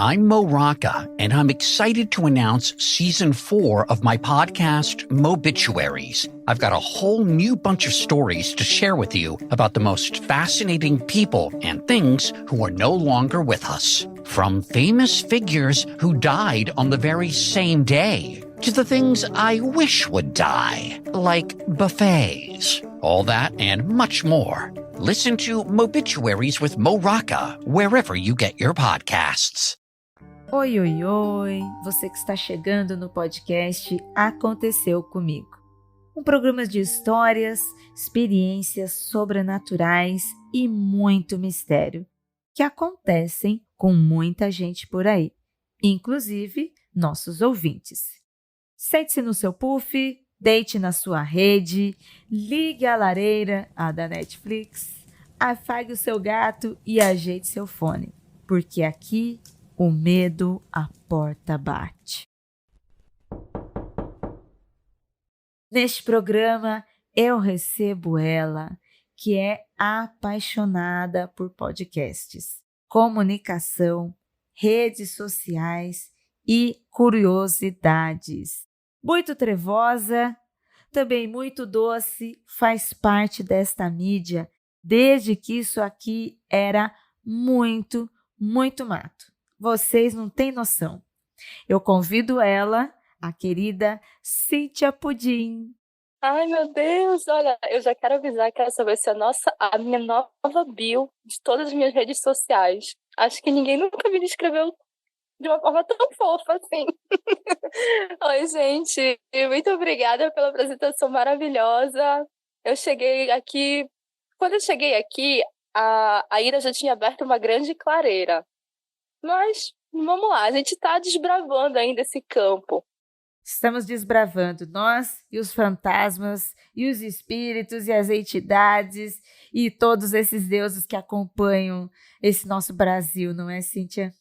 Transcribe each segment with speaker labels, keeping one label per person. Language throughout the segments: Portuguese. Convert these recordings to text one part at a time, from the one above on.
Speaker 1: I'm Mo Rocca, and I'm excited to announce Season 4 of my podcast, Mobituaries. I've got a whole new bunch of stories to share with you about the most fascinating people and things who are no longer with us. From famous figures who died on the very same day, to the things I wish would die, like buffets. All that and much more. Listen to Mobituaries with Mo Rocca, wherever you get your podcasts.
Speaker 2: Oi, oi, oi! Você que está chegando no podcast Aconteceu Comigo. Um programa de histórias, experiências sobrenaturais e muito mistério, que acontecem com muita gente por aí, inclusive nossos ouvintes. Sente-se no seu puff, deite na sua rede, ligue a lareira, a da Netflix, afague o seu gato e ajeite seu fone, porque aqui o medo à porta bate. Neste programa eu recebo ela, que é apaixonada por podcasts, comunicação, redes sociais e curiosidades. Muito trevosa, também muito doce, faz parte desta mídia desde que isso aqui era muito mato. Vocês não têm noção. Eu convido ela, a querida Cíntia Pudim.
Speaker 3: Ai, meu Deus, olha, eu já quero avisar que essa vai ser a minha nova bio de todas as minhas redes sociais. Acho que ninguém nunca me descreveu de uma forma tão fofa assim. Oi, gente, muito obrigada pela apresentação maravilhosa. Quando eu cheguei aqui, a Ira já tinha aberto uma grande clareira. Mas, vamos lá, a gente está desbravando ainda esse campo.
Speaker 2: Estamos desbravando nós e os fantasmas e os espíritos e as entidades e todos esses deuses que acompanham esse nosso Brasil, não é, Cíntia?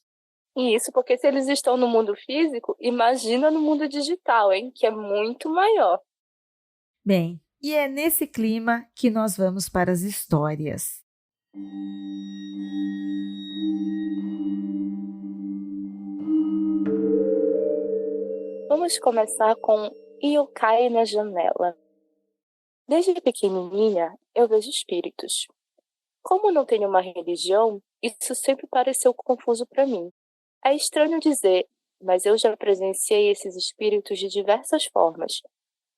Speaker 3: Isso, porque se eles estão no mundo físico, imagina no mundo digital, hein? Que é muito maior.
Speaker 2: Bem, e é nesse clima que nós vamos para as histórias.
Speaker 3: Vamos começar com Yokai na janela. Desde pequenininha, eu vejo espíritos. Como não tenho uma religião, isso sempre pareceu confuso para mim. É estranho dizer, mas eu já presenciei esses espíritos de diversas formas.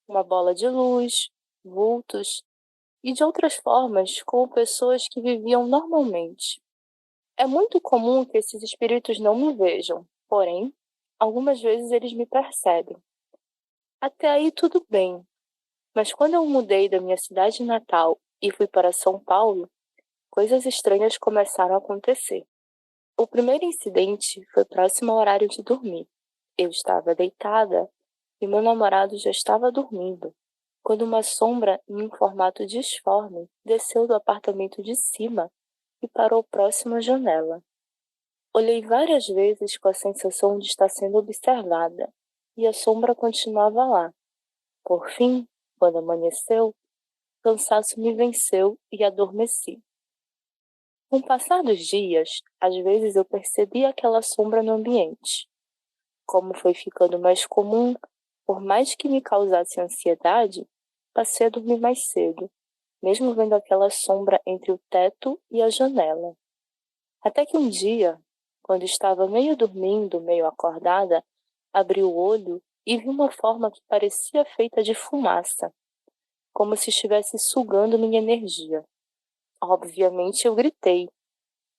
Speaker 3: Uma bola de luz, vultos e de outras formas, como pessoas que viviam normalmente. É muito comum que esses espíritos não me vejam, porém, algumas vezes eles me percebem. Até aí tudo bem, mas quando eu mudei da minha cidade natal e fui para São Paulo, coisas estranhas começaram a acontecer. O primeiro incidente foi próximo ao horário de dormir. Eu estava deitada e meu namorado já estava dormindo, quando uma sombra em um formato disforme desceu do apartamento de cima e parou próximo à janela. Olhei várias vezes com a sensação de estar sendo observada, e a sombra continuava lá. Por fim, quando amanheceu, o cansaço me venceu e adormeci. Com o passar dos dias, às vezes eu percebi aquela sombra no ambiente. Como foi ficando mais comum, por mais que me causasse ansiedade, passei a dormir mais cedo, mesmo vendo aquela sombra entre o teto e a janela. Até que um dia, quando estava meio dormindo, meio acordada, abri o olho e vi uma forma que parecia feita de fumaça, como se estivesse sugando minha energia. Obviamente eu gritei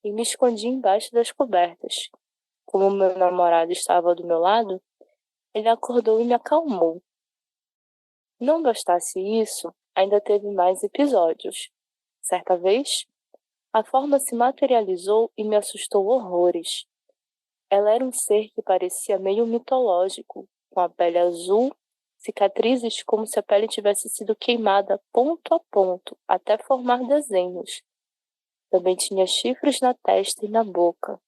Speaker 3: e me escondi embaixo das cobertas. Como meu namorado estava do meu lado, ele acordou e me acalmou. Não bastasse isso, ainda teve mais episódios. Certa vez, a forma se materializou e me assustou horrores. Ela era um ser que parecia meio mitológico, com a pele azul, cicatrizes como se a pele tivesse sido queimada ponto a ponto, até formar desenhos. Também tinha chifres na testa e na boca.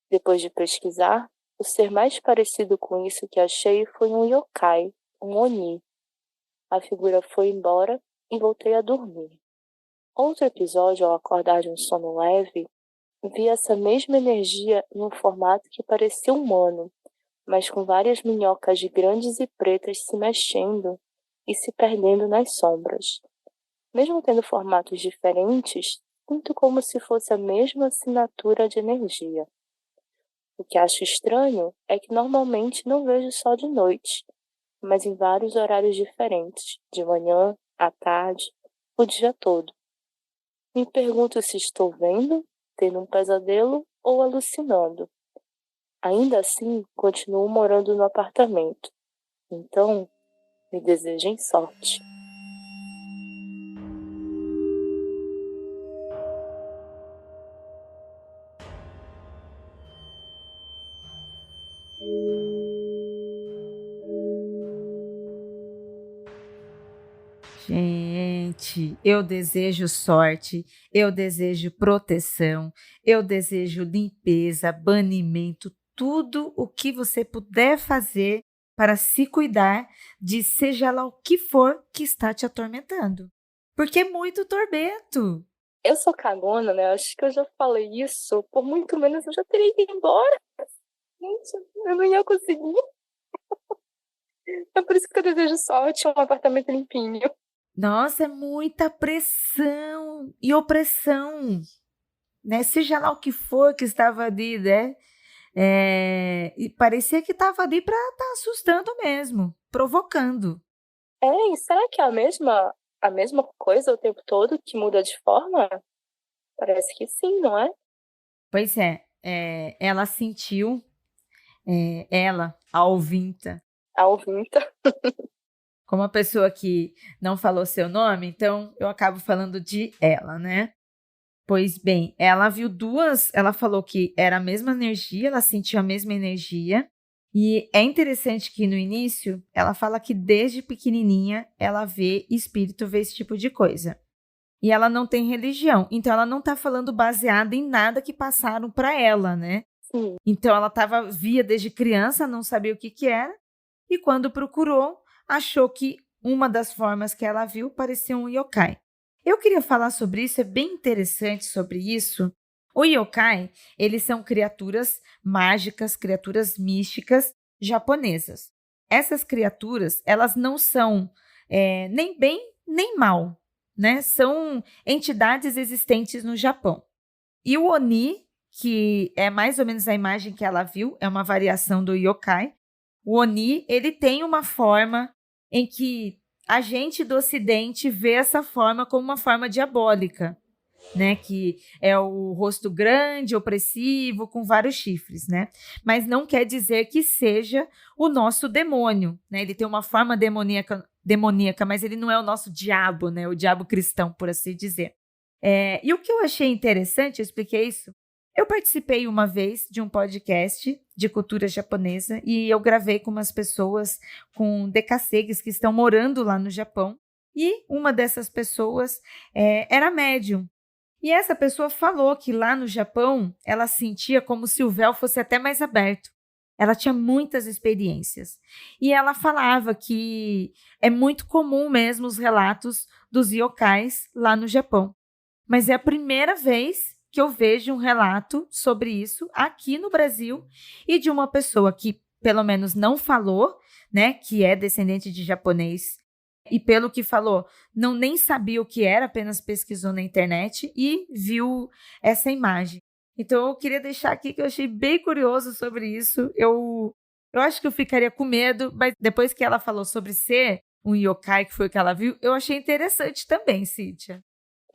Speaker 3: Depois de pesquisar, o ser mais parecido com isso que achei foi um yokai, um oni. A figura foi embora e voltei a dormir. Outro episódio, ao acordar de um sono leve, vi essa mesma energia em um formato que parecia humano, mas com várias minhocas grandes e pretas se mexendo e se perdendo nas sombras. Mesmo tendo formatos diferentes, sinto como se fosse a mesma assinatura de energia. O que acho estranho é que normalmente não vejo só de noite, mas em vários horários diferentes, de manhã, à tarde, o dia todo. Me pergunto se estou vendo, tendo um pesadelo ou alucinando. Ainda assim, continuo morando no apartamento. Então, me desejem sorte.
Speaker 2: Gente, eu desejo sorte, eu desejo proteção, eu desejo limpeza, banimento, tudo o que você puder fazer para se cuidar de seja lá o que for que está te atormentando. Porque é muito tormento.
Speaker 3: Eu sou cagona, né? Acho que eu já falei isso. Por muito menos eu já teria ido embora. Gente, eu não ia conseguir. É por isso que eu desejo sorte, um apartamento limpinho.
Speaker 2: Nossa, é muita pressão e opressão, né? Seja lá o que for que estava ali, né? E parecia que estava ali para estar assustando mesmo, provocando.
Speaker 3: E será que é a mesma coisa o tempo todo que muda de forma? Parece que sim, não é?
Speaker 2: Pois é, ela sentiu, a ouvinta,
Speaker 3: A ouvinta.
Speaker 2: como a pessoa que não falou seu nome, então eu acabo falando de ela, né? Pois bem, ela viu ela falou que era a mesma energia, ela sentiu a mesma energia, e é interessante que no início ela fala que desde pequenininha ela vê espírito, vê esse tipo de coisa. E ela não tem religião, então ela não está falando baseada em nada que passaram para ela, né?
Speaker 3: Sim.
Speaker 2: Então ela via desde criança, não sabia o que era, e quando procurou, achou que uma das formas que ela viu parecia um yokai. Eu queria falar sobre isso, é bem interessante sobre isso. O yokai, eles são criaturas mágicas, criaturas místicas japonesas. Essas criaturas, elas não são nem bem nem mal, né? São entidades existentes no Japão. E o Oni, que é mais ou menos a imagem que ela viu, é uma variação do yokai. O Oni, ele tem uma forma em que a gente do Ocidente vê essa forma como uma forma diabólica, né? Que é o rosto grande, opressivo, com vários chifres, né? Mas não quer dizer que seja o nosso demônio, né? Ele tem uma forma demoníaca, mas ele não é o nosso diabo, né? O diabo cristão, por assim dizer. E o que eu achei interessante, eu expliquei isso. Eu participei uma vez de um podcast de cultura japonesa e eu gravei com umas pessoas com decacegues que estão morando lá no Japão. E uma dessas pessoas era médium. E essa pessoa falou que lá no Japão ela sentia como se o véu fosse até mais aberto. Ela tinha muitas experiências. E ela falava que é muito comum mesmo os relatos dos yokais lá no Japão. Mas é a primeira vez que eu vejo um relato sobre isso aqui no Brasil e de uma pessoa que, pelo menos, não falou, né, que é descendente de japonês. E pelo que falou, nem sabia o que era, apenas pesquisou na internet e viu essa imagem. Então, eu queria deixar aqui que eu achei bem curioso sobre isso. Eu acho que eu ficaria com medo, mas depois que ela falou sobre ser um yokai, que foi o que ela viu, eu achei interessante também, Cíntia.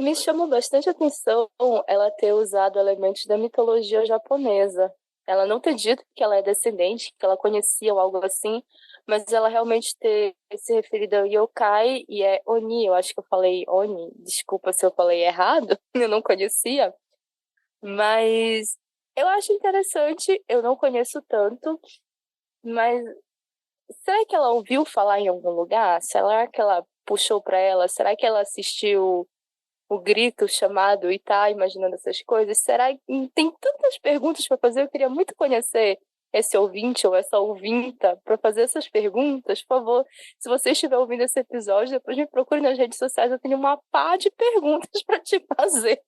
Speaker 3: Me chamou bastante atenção ela ter usado elementos da mitologia japonesa. Ela não ter dito que ela é descendente, que ela conhecia ou algo assim, mas ela realmente ter se referido ao yokai e é Oni. Eu acho que eu falei Oni, desculpa se eu falei errado, eu não conhecia. Mas eu acho interessante, eu não conheço tanto, mas será que ela ouviu falar em algum lugar? Será que ela puxou para ela? Será que ela assistiu o grito, o chamado e tá imaginando essas coisas? Será que tem tantas perguntas para fazer? Eu queria muito conhecer esse ouvinte ou essa ouvinta para fazer essas perguntas. Por favor, se você estiver ouvindo esse episódio, depois me procure nas redes sociais, eu tenho uma pá de perguntas para te fazer.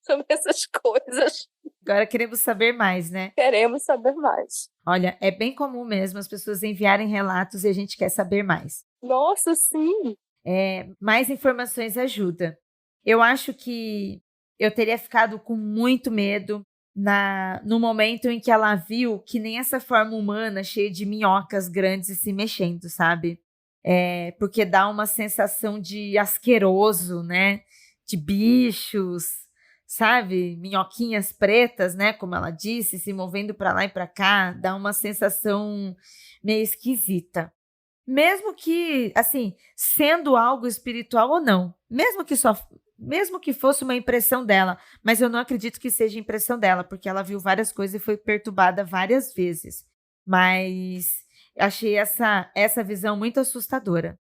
Speaker 3: sobre essas coisas.
Speaker 2: Agora queremos saber mais, né?
Speaker 3: Queremos saber mais.
Speaker 2: Olha, é bem comum mesmo as pessoas enviarem relatos e a gente quer saber mais.
Speaker 3: Nossa, sim!
Speaker 2: Mais informações ajuda. Eu acho que eu teria ficado com muito medo no momento em que ela viu que nem essa forma humana cheia de minhocas grandes e se mexendo, sabe? Porque dá uma sensação de asqueroso, né? De bichos, sabe? Minhoquinhas pretas, né? Como ela disse, se movendo para lá e para cá, dá uma sensação meio esquisita. Mesmo que, assim, sendo algo espiritual ou não, mesmo que fosse uma impressão dela, mas eu não acredito que seja impressão dela, porque ela viu várias coisas e foi perturbada várias vezes. Mas achei essa visão muito assustadora.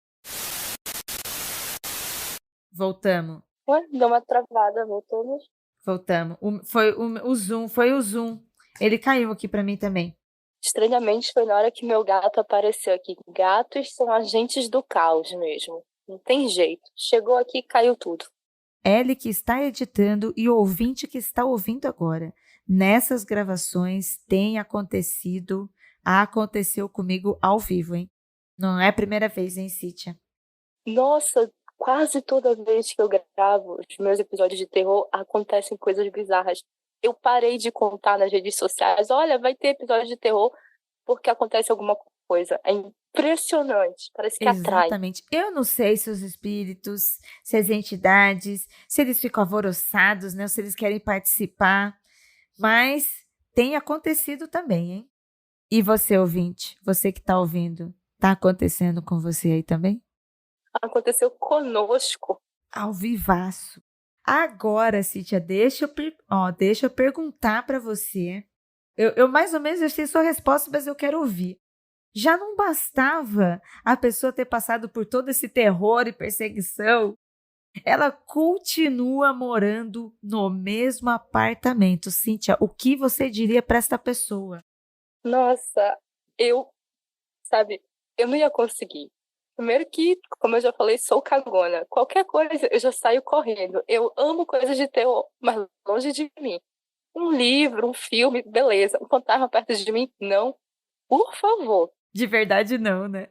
Speaker 2: Voltamos.
Speaker 3: Ué, deu uma travada, voltamos.
Speaker 2: Voltamos. Foi o Zoom. Ele caiu aqui para mim também.
Speaker 3: Estranhamente, foi na hora que meu gato apareceu aqui. Gatos são agentes do caos mesmo. Não tem jeito. Chegou aqui e caiu tudo.
Speaker 2: Ele que está editando e o ouvinte que está ouvindo agora. Nessas gravações aconteceu comigo ao vivo, hein? Não é a primeira vez, hein, Cíntia?
Speaker 3: Nossa, quase toda vez que eu gravo os meus episódios de terror, acontecem coisas bizarras. Eu parei de contar nas redes sociais. Olha, vai ter episódio de terror porque acontece alguma coisa. É impressionante. Parece que atrai.
Speaker 2: Exatamente. Eu não sei se os espíritos, se as entidades, se eles ficam alvoroçados, né? Ou se eles querem participar. Mas tem acontecido também, hein? E você, ouvinte? Você que está ouvindo, está acontecendo com você aí também?
Speaker 3: Aconteceu conosco.
Speaker 2: Ao vivaço. Agora, Cíntia, deixa eu perguntar para você. Eu mais ou menos eu sei sua resposta, mas eu quero ouvir. Já não bastava a pessoa ter passado por todo esse terror e perseguição? Ela continua morando no mesmo apartamento. Cíntia, o que você diria para esta pessoa?
Speaker 3: Nossa, sabe, eu não ia conseguir. Primeiro que, como eu já falei, sou cagona. Qualquer coisa, eu já saio correndo. Eu amo coisas de terror, mas longe de mim. Um livro, um filme, beleza. Um fantasma perto de mim, não. Por favor.
Speaker 2: De verdade, não, né?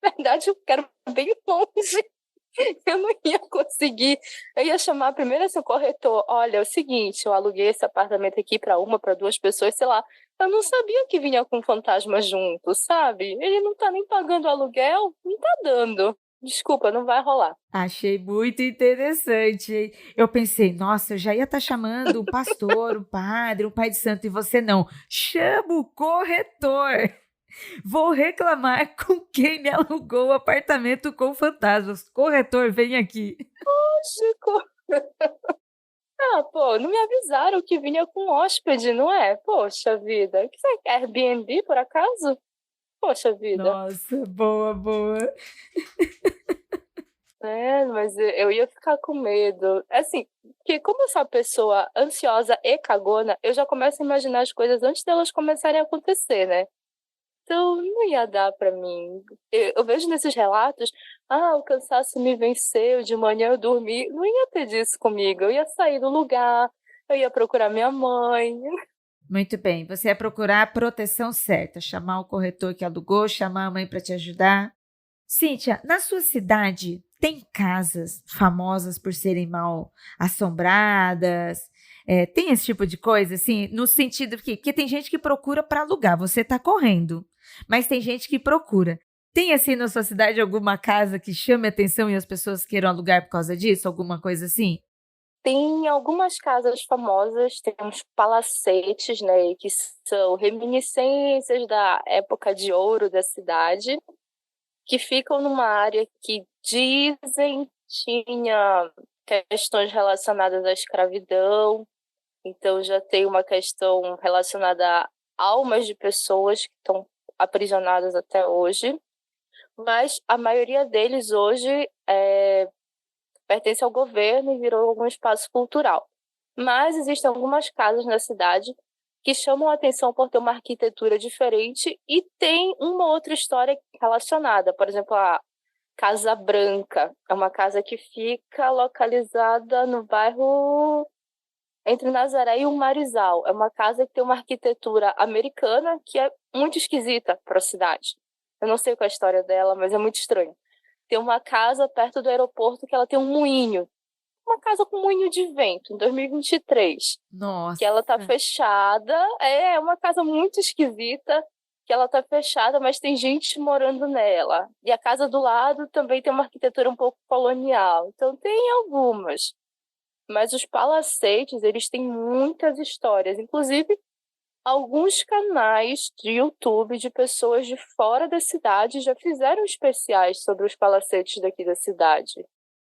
Speaker 3: Na verdade, eu quero bem longe. Eu não ia conseguir. Eu ia chamar primeiro esse corretor. Olha, é o seguinte, eu aluguei esse apartamento aqui para 2 pessoas, sei lá. Eu não sabia que vinha com fantasma junto, sabe? Ele não tá nem pagando aluguel, não tá dando. Desculpa, não vai rolar.
Speaker 2: Achei muito interessante, hein? Eu pensei, nossa, eu já ia estar chamando um pastor, um padre, um pai de santo, e você não. Chama o corretor. Vou reclamar com quem me alugou o apartamento com fantasmas. Corretor, vem aqui.
Speaker 3: Chico. Ah, pô, não me avisaram que vinha com hóspede, não é? Poxa vida. Que você quer Airbnb, por acaso? Poxa vida.
Speaker 2: Nossa, boa, boa.
Speaker 3: Mas eu ia ficar com medo. Assim, que como eu sou uma pessoa ansiosa e cagona, eu já começo a imaginar as coisas antes delas começarem a acontecer, né? Então, não ia dar pra mim. Eu vejo nesses relatos, o cansaço me venceu, de manhã eu dormi. Não ia ter disso comigo. Eu ia sair do lugar, eu ia procurar minha mãe.
Speaker 2: Muito bem, você ia procurar a proteção certa, chamar o corretor que alugou, chamar a mãe para te ajudar. Cíntia, na sua cidade tem casas famosas por serem mal assombradas? Tem esse tipo de coisa, assim, no sentido que tem gente que procura para alugar, você está correndo, mas tem gente que procura. Tem, assim, na sua cidade alguma casa que chame atenção e as pessoas queiram alugar por causa disso? Alguma coisa assim?
Speaker 3: Tem algumas casas famosas, tem uns palacetes, né, que são reminiscências da época de ouro da cidade, que ficam numa área que dizem tinha questões relacionadas à escravidão. Então já tem uma questão relacionada a almas de pessoas que estão aprisionadas até hoje. Mas a maioria deles hoje pertence ao governo e virou algum espaço cultural. Mas existem algumas casas na cidade que chamam a atenção por ter uma arquitetura diferente e tem uma outra história relacionada. Por exemplo, Casa Branca. É uma casa que fica localizada no bairro entre Nazaré e o Marizal. É uma casa que tem uma arquitetura americana que é muito esquisita para a cidade. Eu não sei qual é a história dela, mas é muito estranho. Tem uma casa perto do aeroporto que ela tem um moinho. Uma casa com moinho de vento, em 2023. Que ela tá
Speaker 2: Nossa,
Speaker 3: fechada. É uma casa muito esquisita, que ela tá fechada, mas tem gente morando nela. E a casa do lado também tem uma arquitetura um pouco colonial. Então tem algumas. Mas os palacetes, eles têm muitas histórias. Inclusive, alguns canais de YouTube de pessoas de fora da cidade já fizeram especiais sobre os palacetes daqui da cidade.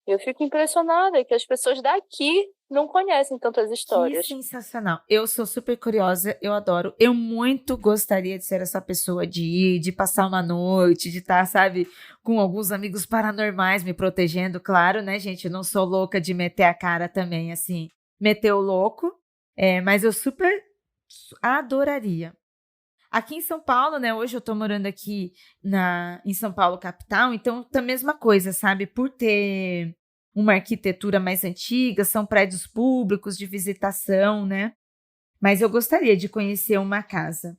Speaker 3: Eu fico impressionada que as pessoas daqui não conhecem tantas
Speaker 2: que
Speaker 3: histórias.
Speaker 2: sensacional. Eu sou super curiosa, eu adoro. Eu muito gostaria de ser essa pessoa de ir, de passar uma noite, de estar, sabe, com alguns amigos paranormais me protegendo. Claro, né, gente? Eu não sou louca de meter a cara também, assim, meter o louco. Mas eu super adoraria. Aqui em São Paulo, né? Hoje eu tô morando aqui em São Paulo, capital, então tá a mesma coisa, sabe? Por ter uma arquitetura mais antiga, são prédios públicos de visitação, né? Mas eu gostaria de conhecer uma casa.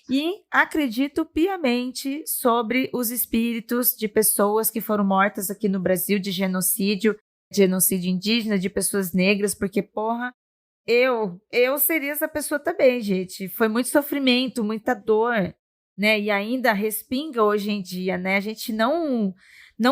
Speaker 2: E acredito piamente sobre os espíritos de pessoas que foram mortas aqui no Brasil de genocídio indígena, de pessoas negras, porque, porra, eu seria essa pessoa também, gente. Foi muito sofrimento, muita dor, né? E ainda respinga hoje em dia, né? A gente não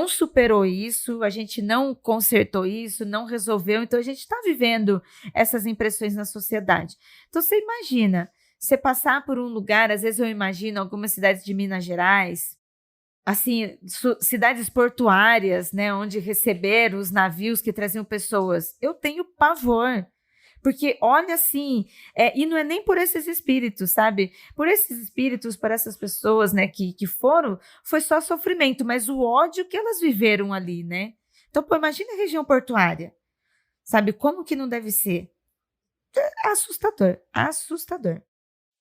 Speaker 2: superou isso, a gente não consertou isso, não resolveu. Então a gente está vivendo essas impressões na sociedade. Então você imagina, você passar por um lugar, às vezes eu imagino algumas cidades de Minas Gerais, assim, cidades portuárias, né, onde receberam os navios que traziam pessoas. Eu tenho pavor. Porque olha assim, e não é nem por esses espíritos, sabe? Por esses espíritos, por essas pessoas, né, que foram, foi só sofrimento, mas o ódio que elas viveram ali, né? Então, pô, imagina a região portuária, sabe? Como que não deve ser? É assustador, assustador.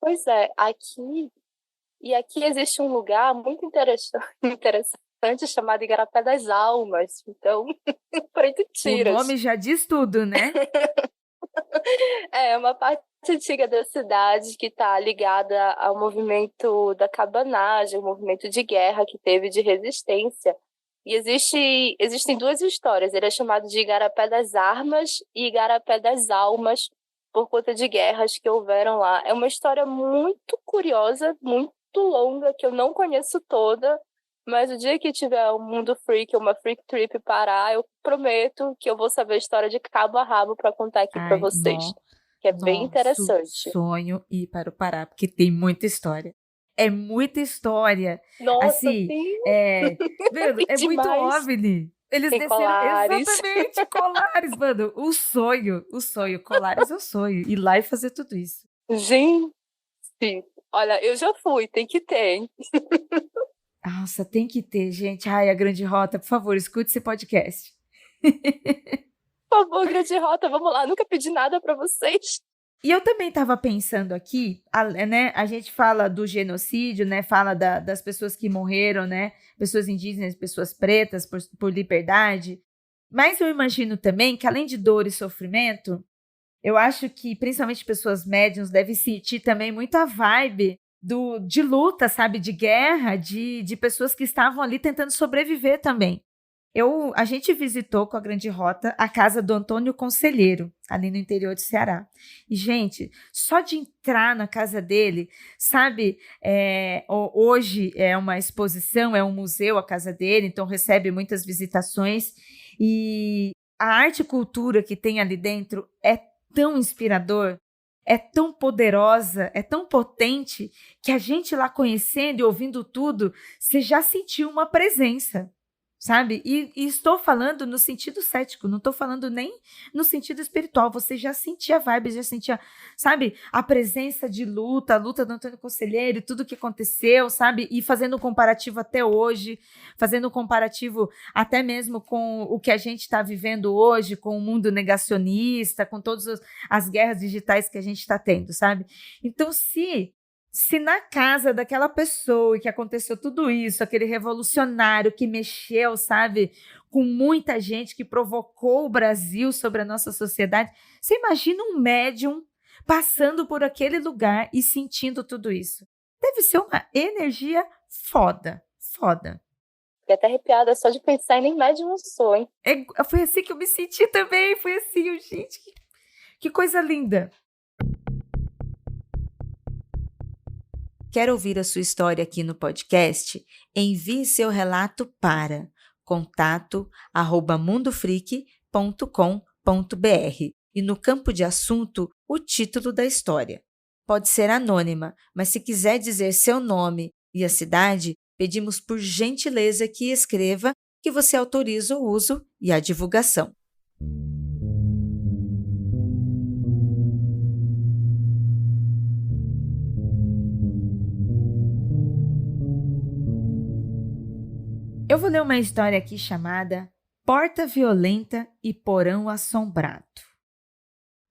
Speaker 3: Pois é, aqui existe um lugar muito interessante chamado Igarapé das Almas. Então, por aí tu
Speaker 2: O
Speaker 3: tiras.
Speaker 2: nome já diz tudo, né?
Speaker 3: É uma parte antiga da cidade que está ligada ao movimento da cabanagem, o movimento de guerra que teve de resistência. E existem duas histórias. Ele é chamado de Igarapé das Armas e Igarapé das Almas por conta de guerras que houveram lá. É uma história muito curiosa, muito longa, que eu não conheço toda, mas o dia que tiver um Mundo Freak, uma Freak Trip parar, eu prometo que eu vou saber a história de cabo a rabo para contar aqui para
Speaker 2: Ai,
Speaker 3: vocês, que é bem
Speaker 2: nosso
Speaker 3: interessante.
Speaker 2: sonho ir para o Pará, porque tem muita história. É muita história.
Speaker 3: Nossa,
Speaker 2: Assim,
Speaker 3: sim,
Speaker 2: vendo? É muito
Speaker 3: demais.
Speaker 2: OVNI. Eles
Speaker 3: Tem
Speaker 2: desceram
Speaker 3: Colares.
Speaker 2: exatamente Colares, mano. Colares é o sonho. Ir lá e fazer tudo isso.
Speaker 3: Gente, olha, eu já fui, tem que ter, hein?
Speaker 2: Nossa, tem que ter, gente. Ai, a Grande Rota, por favor, escute esse podcast.
Speaker 3: Por favor, Grande Rota, vamos lá, nunca pedi nada para vocês.
Speaker 2: E eu também estava pensando aqui, né? A gente fala do genocídio, né? Fala das pessoas que morreram, né? Pessoas indígenas, pessoas pretas por liberdade. Mas eu imagino também que, além de dor e sofrimento, eu acho que principalmente pessoas médiums devem sentir também muita vibe de luta, sabe? De guerra, de pessoas que estavam ali tentando sobreviver também. A gente visitou com a Grande Rota a casa do Antônio Conselheiro, ali no interior de Ceará. E, gente, só de entrar na casa dele, sabe? Hoje é uma exposição, é um museu a casa dele, então recebe muitas visitações. E a arte e cultura que tem ali dentro é tão inspirador, é tão poderosa, é tão potente, que a gente lá conhecendo e ouvindo tudo, você já sentiu uma presença. Sabe? E estou falando no sentido cético, não estou falando nem no sentido espiritual. Você já sentia a vibe, já sentia, sabe? A presença de luta, a luta do Antônio Conselheiro, tudo o que aconteceu, sabe? E fazendo um comparativo até hoje, fazendo um comparativo até mesmo com o que a gente está vivendo hoje, com o mundo negacionista, com todas as guerras digitais que a gente está tendo, sabe? Então, se Se na casa daquela pessoa que aconteceu tudo isso, aquele revolucionário que mexeu, sabe, com muita gente, que provocou o Brasil sobre a nossa sociedade, você imagina um médium passando por aquele lugar e sentindo tudo isso? Deve ser uma energia foda, foda.
Speaker 3: Fiquei até arrepiada só de pensar e nem médium sou, hein?
Speaker 2: Foi assim que eu me senti também, foi assim, gente, que coisa linda. Quer ouvir a sua história aqui no podcast? Envie seu relato para contato@mundofreak.com.br e no campo de assunto, o título da história. Pode ser anônima, mas se quiser dizer seu nome e a cidade, pedimos por gentileza que escreva que você autoriza o uso e a divulgação. Eu vou ler uma história aqui chamada Porta Violenta e Porão Assombrado.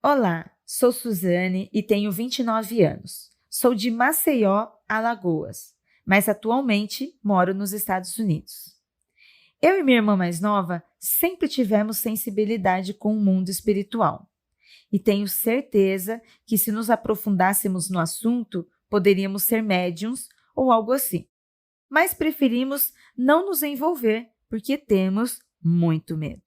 Speaker 2: Olá, sou Suzane e tenho 29 anos. Sou de Maceió, Alagoas, mas atualmente moro nos Estados Unidos. Eu e minha irmã mais nova sempre tivemos sensibilidade com o mundo espiritual. E tenho certeza que se nos aprofundássemos no assunto, poderíamos ser médiuns ou algo assim. Mas preferimos não nos envolver porque temos muito medo.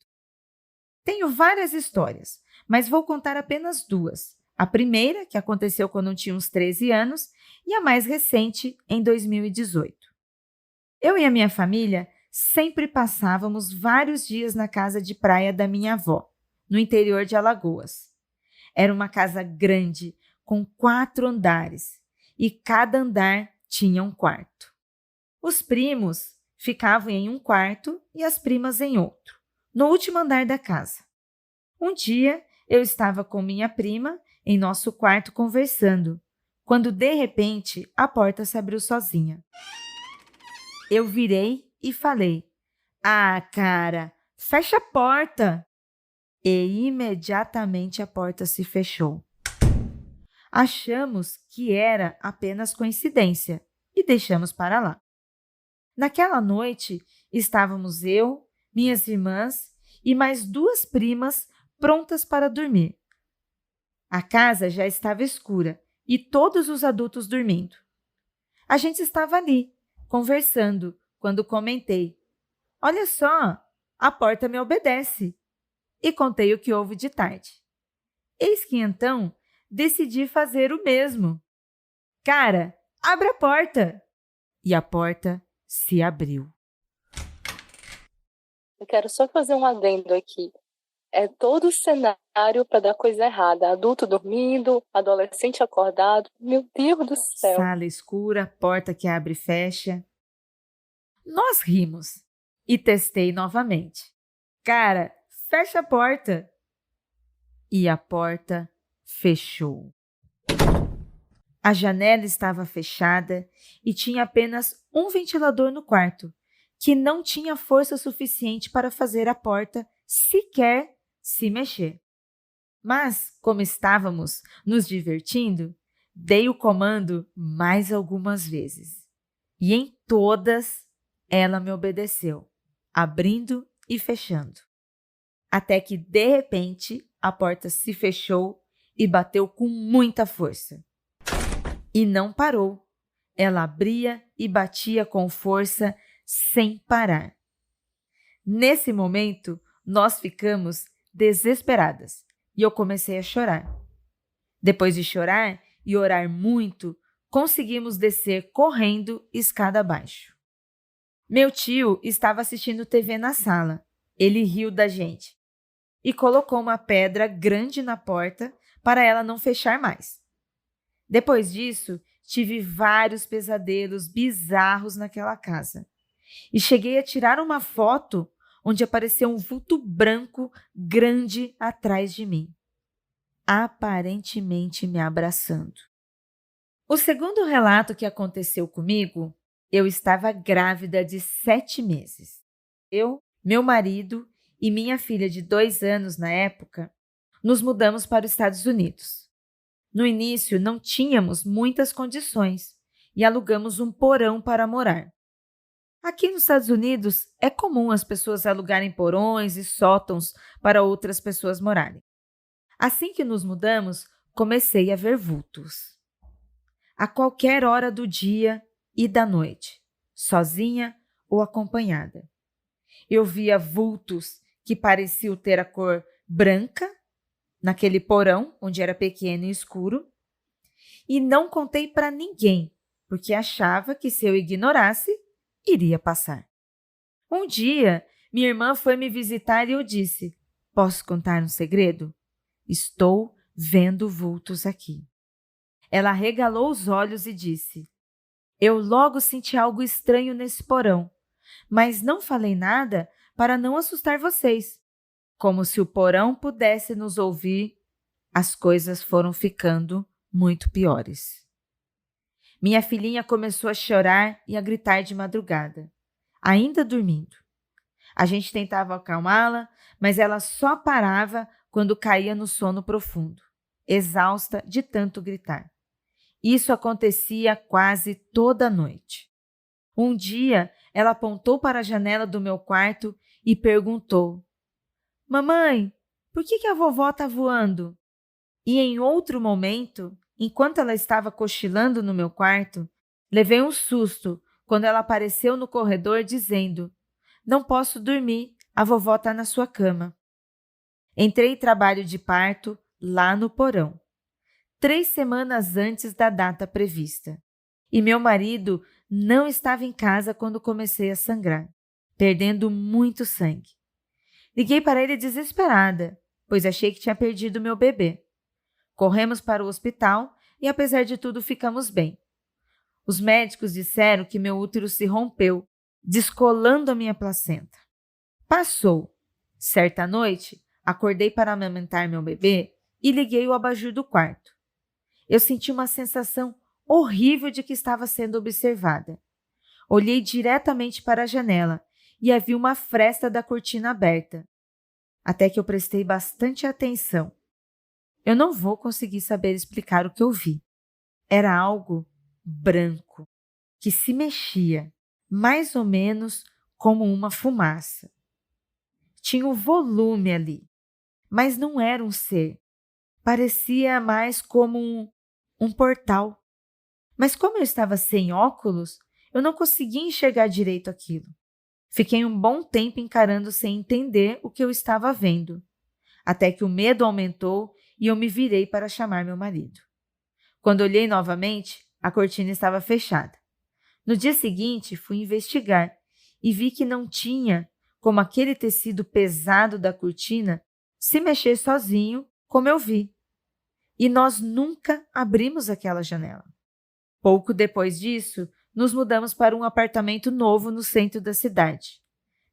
Speaker 2: Tenho várias histórias, mas vou contar apenas duas. A primeira, que aconteceu quando eu tinha uns 13 anos, e a mais recente, em 2018. Eu e a minha família sempre passávamos vários dias na casa de praia da minha avó, no interior de Alagoas. Era uma casa grande, com 4 andares, e cada andar tinha um quarto. Os primos ficavam em um quarto e as primas em outro, no último andar da casa. Um dia, eu estava com minha prima em nosso quarto conversando, quando de repente a porta se abriu sozinha. Eu virei e falei: "Ah, cara, fecha a porta!" E imediatamente a porta se fechou. Achamos que era apenas coincidência e deixamos para lá. Naquela noite, estávamos eu, minhas irmãs e mais 2 primas prontas para dormir. A casa já estava escura e todos os adultos dormindo. A gente estava ali, conversando, quando comentei: "Olha só, a porta me obedece." E contei o que houve de tarde. Eis que então decidi fazer o mesmo. "Cara, abre a porta!" E a porta se abriu.
Speaker 3: Eu quero só fazer um adendo aqui. É todo o cenário para dar coisa errada. Adulto dormindo, adolescente acordado. Meu Deus do céu.
Speaker 2: Sala escura, porta que abre e fecha. Nós rimos e testei novamente. "Cara, fecha a porta." E a porta fechou. A janela estava fechada e tinha apenas um ventilador no quarto, que não tinha força suficiente para fazer a porta sequer se mexer. Mas, como estávamos nos divertindo, dei o comando mais algumas vezes. E em todas, ela me obedeceu, abrindo e fechando. Até que, de repente, a porta se fechou e bateu com muita força. E não parou. Ela abria e batia com força sem parar. Nesse momento, nós ficamos desesperadas e eu comecei a chorar. Depois de chorar e orar muito, conseguimos descer correndo escada abaixo. Meu tio estava assistindo TV na sala. Ele riu da gente e colocou uma pedra grande na porta para ela não fechar mais. Depois disso, tive vários pesadelos bizarros naquela casa. E cheguei a tirar uma foto onde apareceu um vulto branco grande atrás de mim, aparentemente me abraçando. O segundo relato que aconteceu comigo, eu estava grávida de 7 meses. Eu, meu marido e minha filha de 2 anos na época, nos mudamos para os Estados Unidos. No início, não tínhamos muitas condições e alugamos um porão para morar. Aqui nos Estados Unidos, é comum as pessoas alugarem porões e sótãos para outras pessoas morarem. Assim que nos mudamos, comecei a ver vultos. A qualquer hora do dia e da noite, sozinha ou acompanhada. Eu via vultos que pareciam ter a cor branca, naquele porão, onde era pequeno e escuro, e não contei para ninguém, porque achava que se eu ignorasse, iria passar. Um dia, minha irmã foi me visitar e eu disse: "Posso contar um segredo? Estou vendo vultos aqui." Ela arregalou os olhos e disse: "Eu logo senti algo estranho nesse porão, mas não falei nada para não assustar vocês." Como se o porão pudesse nos ouvir, as coisas foram ficando muito piores. Minha filhinha começou a chorar e a gritar de madrugada, ainda dormindo. A gente tentava acalmá-la, mas ela só parava quando caía no sono profundo, exausta de tanto gritar. Isso acontecia quase toda noite. Um dia, ela apontou para a janela do meu quarto e perguntou: "Mamãe, por que a vovó está voando?" E em outro momento, enquanto ela estava cochilando no meu quarto, levei um susto quando ela apareceu no corredor dizendo: "Não posso dormir, a vovó está na sua cama." Entrei em trabalho de parto lá no porão, 3 semanas antes da data prevista. E meu marido não estava em casa quando comecei a sangrar, perdendo muito sangue. Liguei para ele desesperada, pois achei que tinha perdido meu bebê. Corremos para o hospital e, apesar de tudo, ficamos bem. Os médicos disseram que meu útero se rompeu, descolando a minha placenta. Passou. Certa noite, acordei para amamentar meu bebê e liguei o abajur do quarto. Eu senti uma sensação horrível de que estava sendo observada. Olhei diretamente para a janela e havia uma fresta da cortina aberta. Até que eu prestei bastante atenção. Eu não vou conseguir saber explicar o que eu vi. Era algo branco, que se mexia, mais ou menos como uma fumaça. Tinha um volume ali, mas não era um ser. Parecia mais como um portal. Mas como eu estava sem óculos, eu não conseguia enxergar direito aquilo. Fiquei um bom tempo encarando sem entender o que eu estava vendo, até que o medo aumentou e eu me virei para chamar meu marido. Quando olhei novamente, a cortina estava fechada. No dia seguinte, fui investigar e vi que não tinha como aquele tecido pesado da cortina se mexer sozinho, como eu vi. E nós nunca abrimos aquela janela. Pouco depois disso, nos mudamos para um apartamento novo no centro da cidade.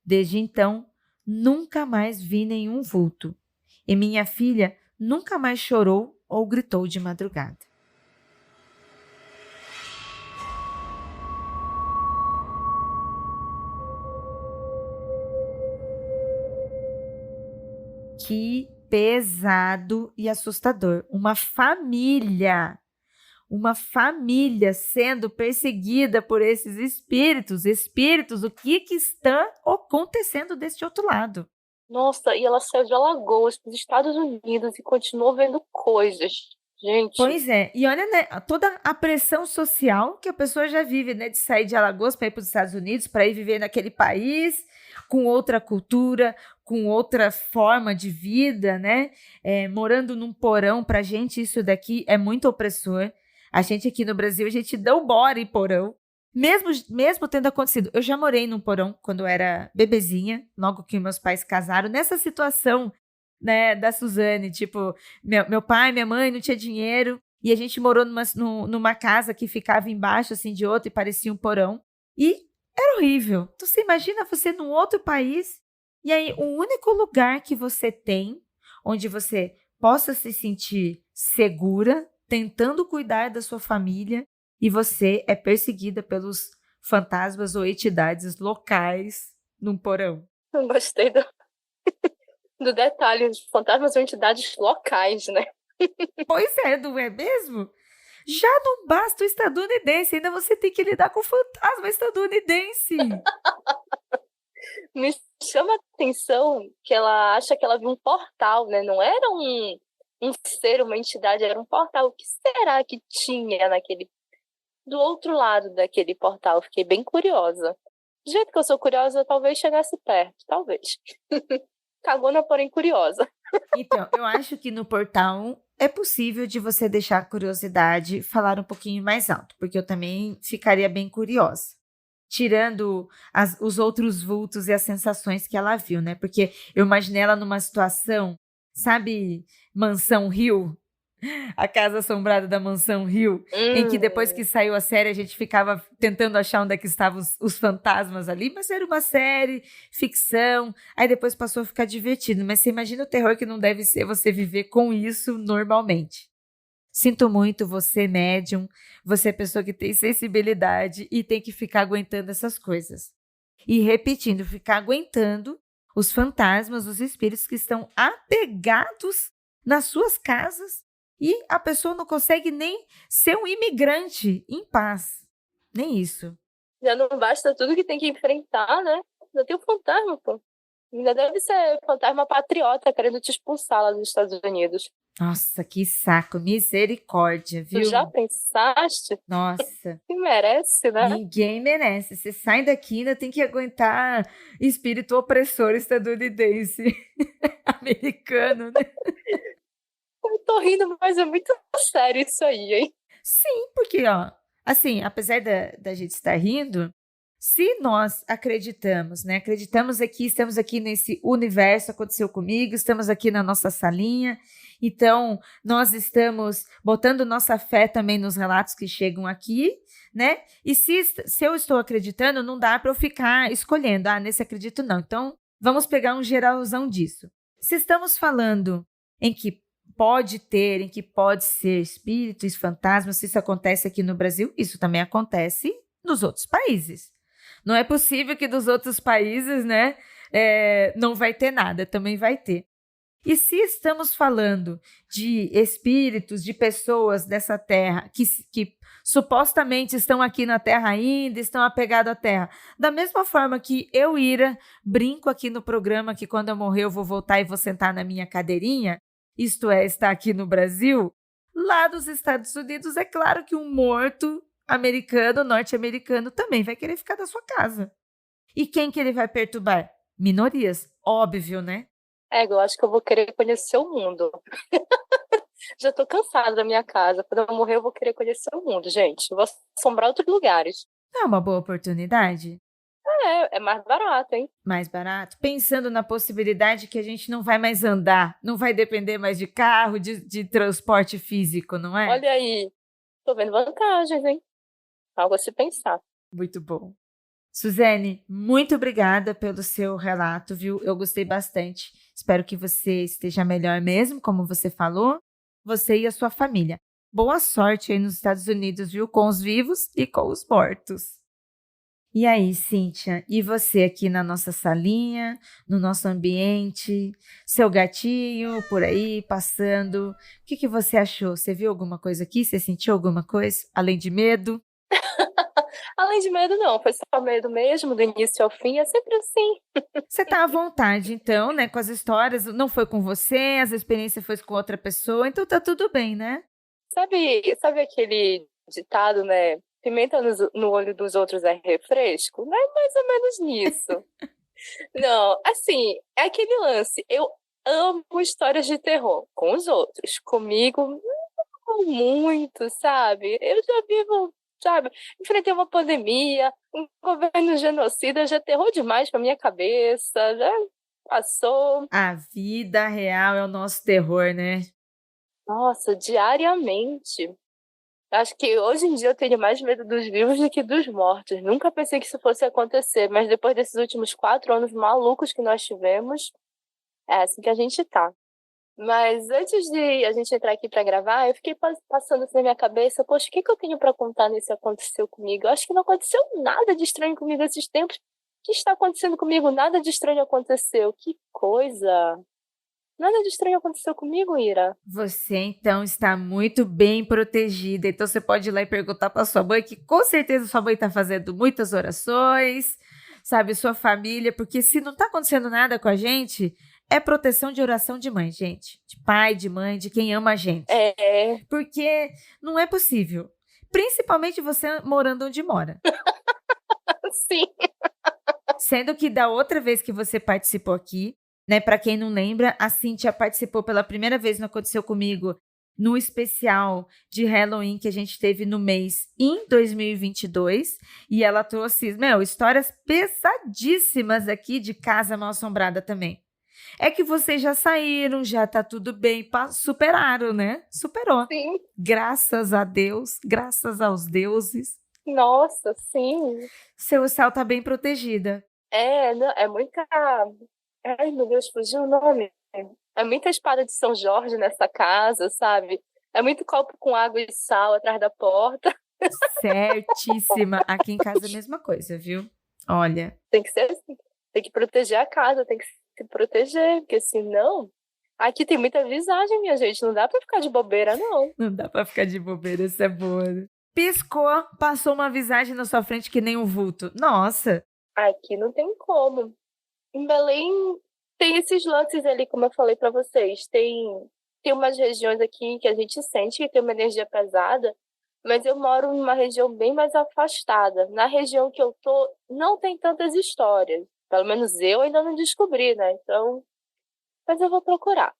Speaker 2: Desde então, nunca mais vi nenhum vulto. E minha filha nunca mais chorou ou gritou de madrugada. Que pesado e assustador. Uma família sendo perseguida por esses espíritos. Espíritos, o que está acontecendo deste outro lado?
Speaker 3: Nossa, e ela saiu de Alagoas para os Estados Unidos e continuou vendo coisas. Gente.
Speaker 2: Pois é, e olha, né, toda a pressão social que a pessoa já vive, né, de sair de Alagoas para ir para os Estados Unidos, para ir viver naquele país, com outra cultura, com outra forma de vida, né, morando num porão, pra gente isso daqui é muito opressor. A gente aqui no Brasil, a gente não mora em porão, mesmo tendo acontecido. Eu já morei num porão quando eu era bebezinha, logo que meus pais casaram, nessa situação, né, da Suzane, tipo, meu pai e minha mãe não tinha dinheiro e a gente morou numa casa que ficava embaixo assim de outra e parecia um porão e era horrível. Então você imagina você num outro país e aí o único lugar que você tem onde você possa se sentir segura, tentando cuidar da sua família e você é perseguida pelos fantasmas ou entidades locais num porão.
Speaker 3: Eu gostei do detalhe, os fantasmas são entidades locais, né?
Speaker 2: Pois é, não é mesmo? Já não basta o estadunidense, ainda você tem que lidar com o fantasma estadunidense.
Speaker 3: Me chama a atenção que ela acha que ela viu um portal, né? Não era um ser, uma entidade, era um portal. O que será que tinha do outro lado daquele portal? Fiquei bem curiosa. Do jeito que eu sou curiosa, talvez chegasse perto, talvez. Cagona, porém curiosa.
Speaker 2: Então, eu acho que no portal é possível de você deixar a curiosidade falar um pouquinho mais alto, porque eu também ficaria bem curiosa. Tirando os outros vultos e as sensações que ela viu, né? Porque eu imaginei ela numa situação, sabe, Mansão Rio? A Casa Assombrada da Mansão Rio, em que depois que saiu a série a gente ficava tentando achar onde é que estavam os fantasmas ali, mas era uma série, ficção, aí depois passou a ficar divertido, mas você imagina o terror que não deve ser você viver com isso normalmente. Sinto muito, você médium, você é pessoa que tem sensibilidade e tem que ficar aguentando essas coisas. E repetindo, ficar aguentando os fantasmas, os espíritos que estão apegados nas suas casas e a pessoa não consegue nem ser um imigrante em paz. Nem isso.
Speaker 3: Já não basta tudo que tem que enfrentar, né? Ainda tem o fantasma, pô. Ainda deve ser fantasma patriota querendo te expulsar lá dos Estados Unidos.
Speaker 2: Nossa, que saco, misericórdia, viu?
Speaker 3: Tu já pensaste?
Speaker 2: Nossa.
Speaker 3: Que merece, né?
Speaker 2: Ninguém merece. Você sai daqui e ainda tem que aguentar espírito opressor estadunidense, americano, né?
Speaker 3: Eu tô rindo, mas é muito sério isso aí, hein?
Speaker 2: Sim, porque, ó, assim, apesar da gente estar rindo, se nós acreditamos, né? Acreditamos aqui, estamos aqui nesse universo, aconteceu comigo, estamos aqui na nossa salinha, então nós estamos botando nossa fé também nos relatos que chegam aqui, né? E se eu estou acreditando, não dá para eu ficar escolhendo, nesse acredito não. Então, vamos pegar um geralzão disso. Se estamos falando em que em que pode ser espíritos, fantasmas, se isso acontece aqui no Brasil, isso também acontece nos outros países. Não é possível que dos outros países, né, não vai ter nada, também vai ter. E se estamos falando de espíritos, de pessoas dessa terra que supostamente estão aqui na terra ainda, estão apegados à terra, da mesma forma que eu, Ira, brinco aqui no programa que quando eu morrer eu vou voltar e vou sentar na minha cadeirinha, isto é, está aqui no Brasil, lá dos Estados Unidos, é claro que um morto americano, norte-americano, também vai querer ficar na sua casa. E quem que ele vai perturbar? Minorias, óbvio, né?
Speaker 3: Eu acho que eu vou querer conhecer o mundo. Já tô cansada da minha casa. Quando eu morrer, eu vou querer conhecer o mundo, gente. Eu vou assombrar outros lugares.
Speaker 2: Não é uma boa oportunidade?
Speaker 3: É mais barato, hein?
Speaker 2: Mais barato? Pensando na possibilidade que a gente não vai mais andar, não vai depender mais de carro, de transporte físico, não é?
Speaker 3: Olha aí, tô vendo vantagens, hein? Algo a se pensar.
Speaker 2: Muito bom. Suzane, muito obrigada pelo seu relato, viu? Eu gostei bastante. Espero que você esteja melhor mesmo, como você falou, você e a sua família. Boa sorte aí nos Estados Unidos, viu? Com os vivos e com os mortos. E aí, Cíntia, e você aqui na nossa salinha, no nosso ambiente, seu gatinho por aí passando, o que você achou? Você viu alguma coisa aqui? Você sentiu alguma coisa, além de medo?
Speaker 3: Além de medo, não. Foi só medo mesmo, do início ao fim. É sempre assim.
Speaker 2: Você tá à vontade, então, né, com as histórias. Não foi com você, as experiências foi com outra pessoa, então tá tudo bem, né?
Speaker 3: Sabe aquele ditado, né? Pimenta no olho dos outros é refresco? Não é mais ou menos nisso. Não, assim, é aquele lance. Eu amo histórias de terror com os outros. Comigo, não muito, sabe? Eu já vivo, sabe? Enfrentei uma pandemia, um governo genocida, já terror demais pra minha cabeça, já passou.
Speaker 2: A vida real é o nosso terror, né?
Speaker 3: Nossa, diariamente. Acho que hoje em dia eu tenho mais medo dos vivos do que dos mortos. Nunca pensei que isso fosse acontecer, mas depois desses últimos 4 anos malucos que nós tivemos, é assim que a gente tá. Mas antes de a gente entrar aqui para gravar, eu fiquei passando assim na minha cabeça, poxa, o que eu tenho para contar nesse aconteceu comigo? Eu acho que não aconteceu nada de estranho comigo esses tempos. O que está acontecendo comigo? Nada de estranho aconteceu. Que coisa! Nada de estranho aconteceu comigo, Ira.
Speaker 2: Você, então, está muito bem protegida. Então, você pode ir lá e perguntar para sua mãe, que com certeza sua mãe está fazendo muitas orações, sabe, sua família, porque se não está acontecendo nada com a gente, é proteção de oração de mãe, gente. De pai, de mãe, de quem ama a gente. Porque não é possível. Principalmente você morando onde mora.
Speaker 3: Sim.
Speaker 2: Sendo que da outra vez que você participou aqui, né, para quem não lembra, a Cíntia participou pela primeira vez, não aconteceu comigo, no especial de Halloween que a gente teve no mês em 2022, e ela trouxe, histórias pesadíssimas aqui de Casa Mal Assombrada também. É que vocês já saíram, já tá tudo bem, superaram, né? Superou.
Speaker 3: Sim.
Speaker 2: Graças a Deus, graças aos deuses.
Speaker 3: Nossa, sim.
Speaker 2: Seu céu tá bem protegida.
Speaker 3: É muita... Ai, meu Deus, fugiu o nome. É muita espada de São Jorge nessa casa, sabe? É muito copo com água e sal atrás da porta.
Speaker 2: Certíssima. Aqui em casa é a mesma coisa, viu? Olha.
Speaker 3: Tem que ser assim. Tem que proteger a casa, tem que se proteger, porque senão... Aqui tem muita visagem, minha gente. Não dá pra ficar de bobeira, não.
Speaker 2: Não dá pra ficar de bobeira, isso é boa. Piscou, passou uma visagem na sua frente que nem um vulto. Nossa!
Speaker 3: Aqui não tem como. Em Belém tem esses lances ali, como eu falei pra vocês. Tem umas regiões aqui que a gente sente que tem uma energia pesada, mas eu moro em uma região bem mais afastada. Na região que eu tô, não tem tantas histórias. Pelo menos eu ainda não descobri, né? Então, mas eu vou procurar.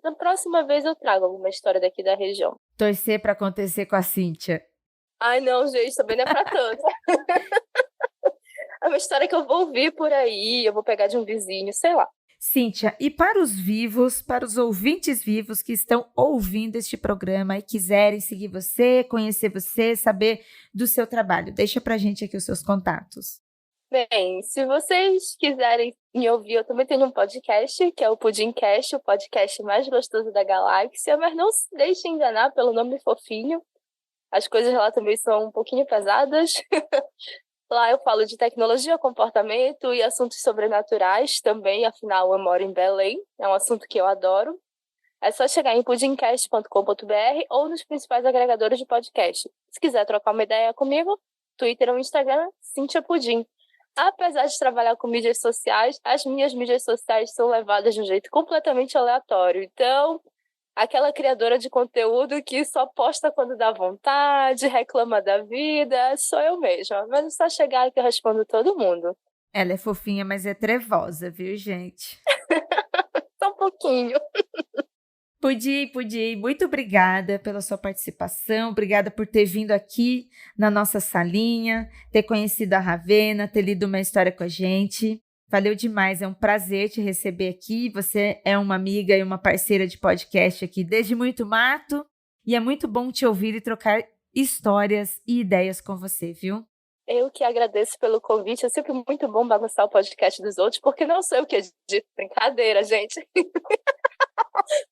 Speaker 3: Na próxima vez eu trago alguma história daqui da região.
Speaker 2: Torcer pra acontecer com a Cíntia.
Speaker 3: Ai, não, gente, também não é pra tanto. É uma história que eu vou ouvir por aí, eu vou pegar de um vizinho, sei lá.
Speaker 2: Cíntia, e para os vivos, para os ouvintes vivos que estão ouvindo este programa e quiserem seguir você, conhecer você, saber do seu trabalho, deixa pra gente aqui os seus contatos.
Speaker 3: Bem, se vocês quiserem me ouvir, eu também tenho um podcast, que é o Pudimcast, o podcast mais gostoso da galáxia, mas não se deixe enganar pelo nome fofinho. As coisas lá também são um pouquinho pesadas. Lá eu falo de tecnologia, comportamento e assuntos sobrenaturais também, afinal eu moro em Belém, é um assunto que eu adoro. É só chegar em pudimcast.com.br ou nos principais agregadores de podcast. Se quiser trocar uma ideia comigo, Twitter ou Instagram, Cíntia Pudim. Apesar de trabalhar com mídias sociais, as minhas mídias sociais são levadas de um jeito completamente aleatório. Então, aquela criadora de conteúdo que só posta quando dá vontade, reclama da vida, sou eu mesma. Mas é só chegar que eu respondo todo mundo.
Speaker 2: Ela é fofinha, mas é trevosa, viu, gente?
Speaker 3: Só um pouquinho.
Speaker 2: Pudim, muito obrigada pela sua participação, obrigada por ter vindo aqui na nossa salinha, ter conhecido a Ravena, ter lido uma história com a gente. Valeu demais, é um prazer te receber aqui. Você é uma amiga e uma parceira de podcast aqui desde muito mato e é muito bom te ouvir e trocar histórias e ideias com você, viu?
Speaker 3: Eu que agradeço pelo convite. É sempre muito bom bagunçar o podcast dos outros, porque não sou eu que edito. Brincadeira, gente.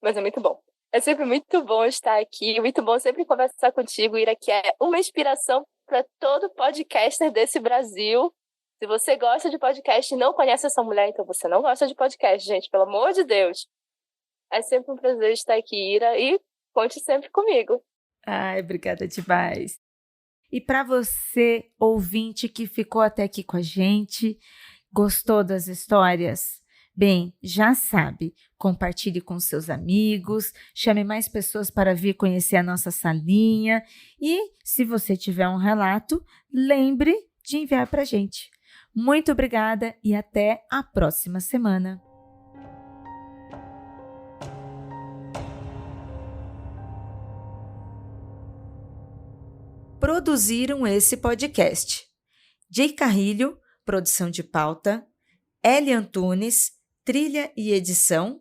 Speaker 3: Mas é muito bom. É sempre muito bom estar aqui, muito bom sempre conversar contigo, Ira, que é uma inspiração para todo podcaster desse Brasil. Se você gosta de podcast e não conhece essa mulher, então você não gosta de podcast, gente, pelo amor de Deus. É sempre um prazer estar aqui, Ira, e conte sempre comigo.
Speaker 2: Ai, obrigada demais. E para você, ouvinte que ficou até aqui com a gente, gostou das histórias? Bem, já sabe, compartilhe com seus amigos, chame mais pessoas para vir conhecer a nossa salinha e, se você tiver um relato, lembre de enviar para a gente. Muito obrigada e até a próxima semana. Produziram esse podcast: Jay Carrilho, produção de pauta, Eli Antunes, trilha e edição,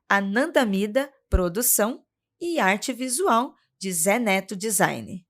Speaker 2: Ananda Mida, produção e arte visual de Zé Neto Design.